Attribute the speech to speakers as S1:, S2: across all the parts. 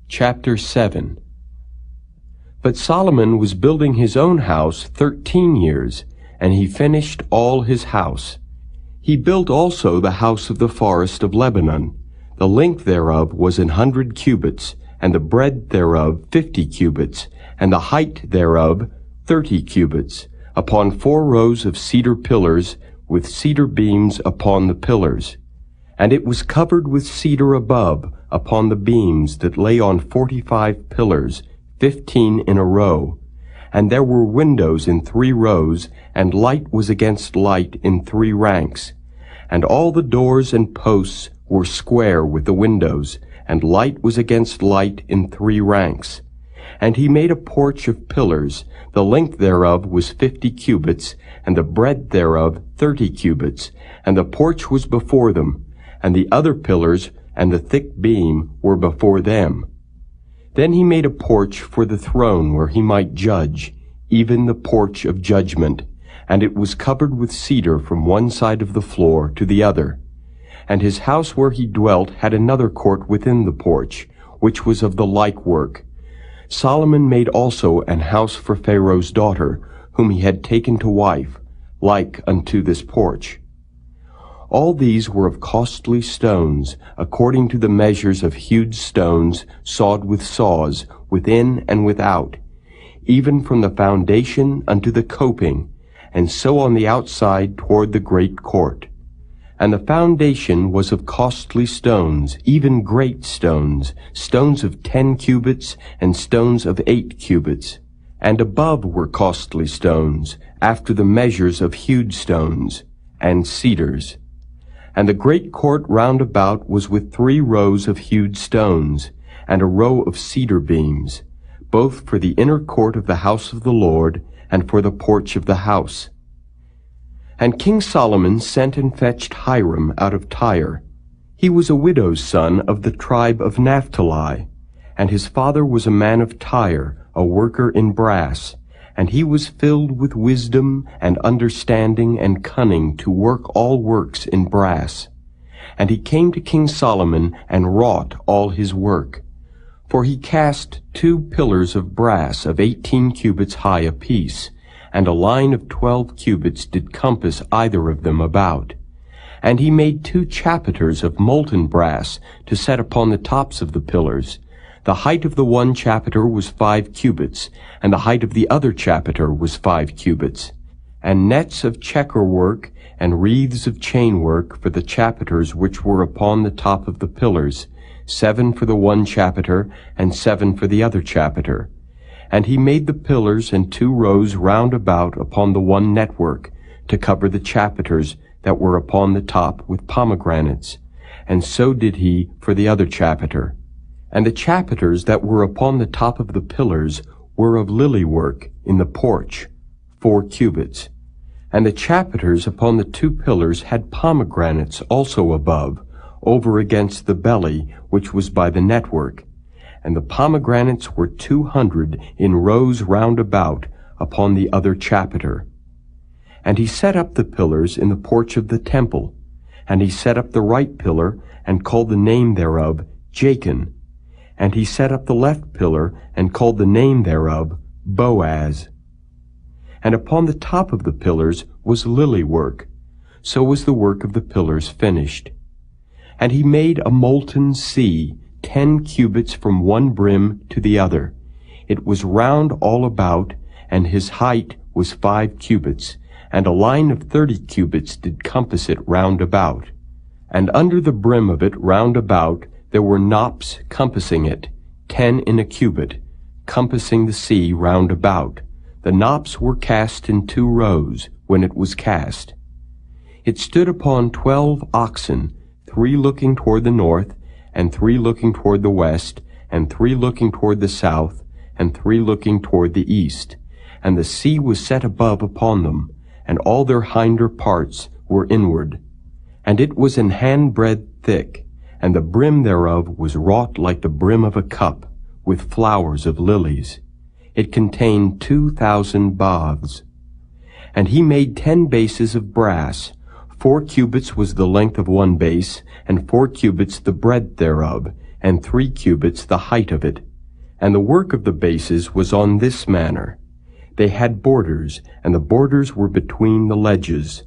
S1: Chapter 7. But Solomon was building his own house 13 years, and he finished all his house. He built also the house of the forest of Lebanon. The length thereof was 100 cubits, and the breadth thereof 50 cubits, and the height thereof 30 cubits, upon 4 rows of cedar pillars, with cedar beams upon the pillars. And it was covered with cedar above, upon the beams that lay on 45 pillars, 15 in a row. And there were windows in 3 rows, and light was against light in 3 ranks. And all the doors and posts were square with the windows, and light was against light in 3 ranks. And he made a porch of pillars. The length thereof was 50 cubits, and the breadth thereof 30 cubits. And the porch was before them, and the other pillars and the thick beam were before them. Then he made a porch for the throne where he might judge, even the porch of judgment, and it was covered with cedar from one side of the floor to the other. And his house where he dwelt had another court within the porch, which was of the like work. Solomon made also an house for Pharaoh's daughter, whom he had taken to wife, like unto this porch. All these were of costly stones, according to the measures of hewed stones, sawed with saws, within and without, even from the foundation unto the coping, and so on the outside toward the great court. And the foundation was of costly stones, even great stones, stones of 10 cubits, and stones of 8 cubits. And above were costly stones, after the measures of hewed stones, and cedars. And the great court round about was with 3 rows of hewed stones, and a row of cedar beams, both for the inner court of the house of the Lord, and for the porch of the house. And King Solomon sent and fetched Hiram out of Tyre. He was a widow's son of the tribe of Naphtali, and his father was a man of Tyre, a worker in brass. And he was filled with wisdom and understanding and cunning to work all works in brass. And he came to King Solomon and wrought all his work. For he cast 2 pillars of brass of 18 cubits high apiece, and a line of 12 cubits did compass either of them about. And he made 2 chapiters of molten brass to set upon the tops of the pillars. The height of the one chapiter was 5 cubits, and the height of the other chapiter was 5 cubits. And nets of checker work and wreaths of chain work for the chapiters which were upon the top of the pillars, 7 for the one chapiter, and 7 for the other chapiter. And he made the pillars and 2 rows round about upon the one network, to cover the chapiters that were upon the top with pomegranates. And so did he for the other chapiter. And the chapiters that were upon the top of the pillars were of lily work in the porch, 4 cubits. And the chapiters upon the 2 pillars had pomegranates also above, over against the belly which was by the network. And the pomegranates were 200 in rows round about upon the other chapiter. And he set up the pillars in the porch of the temple. And he set up the right pillar, and called the name thereof Jachin. And he set up the left pillar, and called the name thereof Boaz. And upon the top of the pillars was lily work. So was the work of the pillars finished. And he made a molten sea, 10 cubits from one brim to the other. It was round all about, and his height was 5 cubits, and a line of 30 cubits did compass it round about. And under the brim of it round about there were knops compassing it, 10 in a cubit, compassing the sea round about. The knops were cast in 2 rows when it was cast. It stood upon 12 oxen, 3 looking toward the north, and 3 looking toward the west, and 3 looking toward the south, and 3 looking toward the east. And the sea was set above upon them, and all their hinder parts were inward. And it was an handbreadth thick, and the brim thereof was wrought like the brim of a cup, with flowers of lilies. It contained 2,000 baths. And he made 10 bases of brass. 4 cubits was the length of one base, and 4 cubits the breadth thereof, and 3 cubits the height of it. And the work of the bases was on this manner. They had borders, and the borders were between the ledges.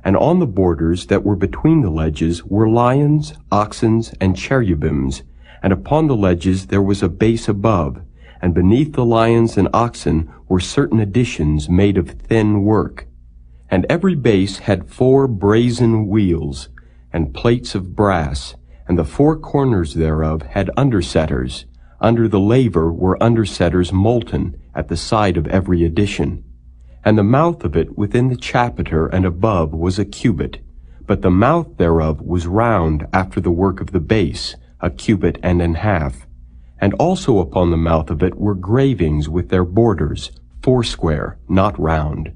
S1: And on the borders that were between the ledges were lions, oxen, and cherubims, and upon the ledges there was a base above, and beneath the lions and oxen were certain additions made of thin work. And every base had 4 brazen wheels, and plates of brass, and the 4 corners thereof had undersetters. Under the laver were undersetters molten at the side of every addition. And the mouth of it within the chapiter and above was a cubit, but the mouth thereof was round after the work of the base, a cubit and an half. And also upon the mouth of it were gravings with their borders, 4 not round.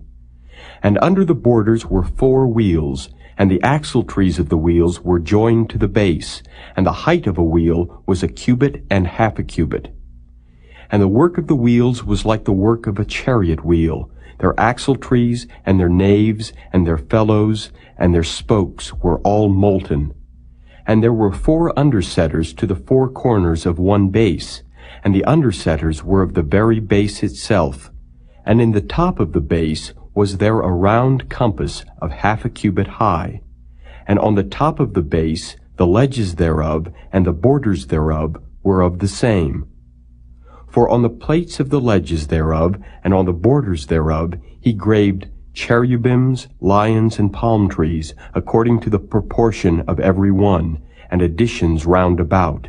S1: And under the borders were 4 wheels, and the axletrees of the wheels were joined to the base, and the height of a wheel was a cubit and half a cubit. And the work of the wheels was like the work of a chariot wheel. Their axletrees and their naves and their felloes and their spokes were all molten. And there were 4 undersetters to the 4 corners of one base, and the undersetters were of the very base itself. And in the top of the base was there a round compass of half a cubit high. And on the top of the base the ledges thereof and the borders thereof were of the same. For on the plates of the ledges thereof and on the borders thereof he graved cherubims, lions, and palm trees, according to the proportion of every one, and additions round about.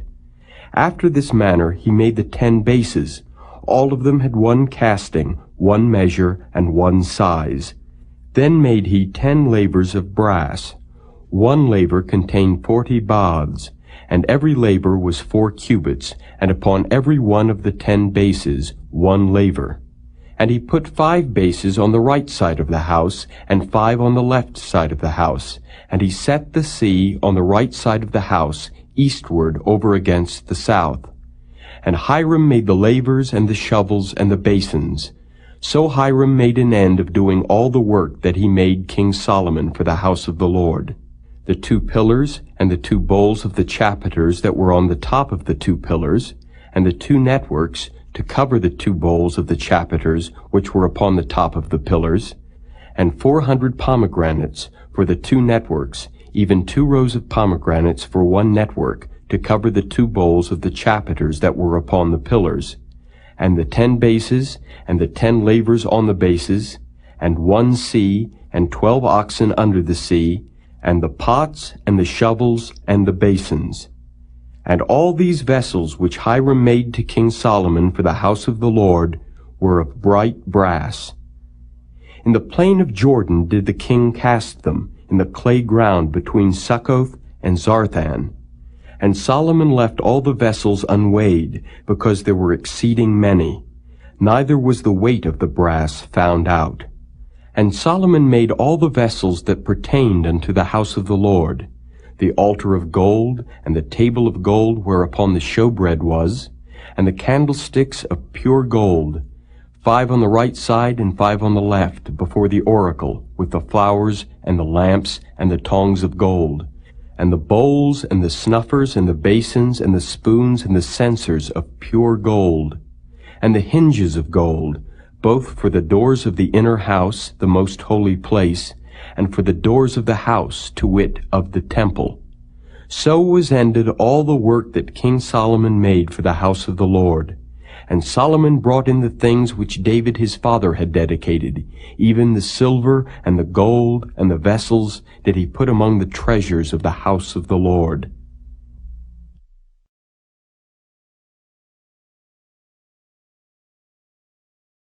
S1: After this manner he made the 10 bases. All of them had 1 casting, 1 measure, and 1 size. Then made he 10 lavers of brass. 1 laver contained 40 baths, and every laver was 4 cubits, and upon every one of the 10 bases 1 laver. And he put 5 bases on the right side of the house, and 5 on the left side of the house. And he set the sea on the right side of the house, eastward over against the south. And Hiram made the lavers and the shovels and the basins. So Hiram made an end of doing all the work that he made King Solomon for the house of the Lord. The 2 pillars and the 2 bowls of the chapiters that were on the top of the 2 pillars, and the 2 networks to cover the 2 bowls of the chapiters which were upon the top of the pillars, and 400 pomegranates for the 2 networks, even 2 rows of pomegranates for 1 network, to cover the 2 bowls of the chapiters that were upon the pillars, and the 10 bases, and the 10 lavers on the bases, and 1 sea, and 12 oxen under the sea, and the pots, and the shovels, and the basins. And all these vessels which Hiram made to King Solomon for the house of the Lord were of bright brass. In the plain of Jordan did the king cast them, in the clay ground between Succoth and Zarthan. And Solomon left all the vessels unweighed, because there were exceeding many. Neither was the weight of the brass found out. And Solomon made all the vessels that pertained unto the house of the Lord, the altar of gold, and the table of gold whereupon the showbread was, and the candlesticks of pure gold, 5 on the right side and 5 on the left, before the oracle, with the flowers and the lamps and the tongs of gold, and the bowls and the snuffers and the basins and the spoons and the censers of pure gold, and the hinges of gold, both for the doors of the inner house, the most holy place, and for the doors of the house, to wit, of the temple. So was ended all the work that King Solomon made for the house of the Lord. And Solomon brought in the things which David his father had dedicated, even the silver and the gold and the vessels did he put among the treasures of the house of the Lord.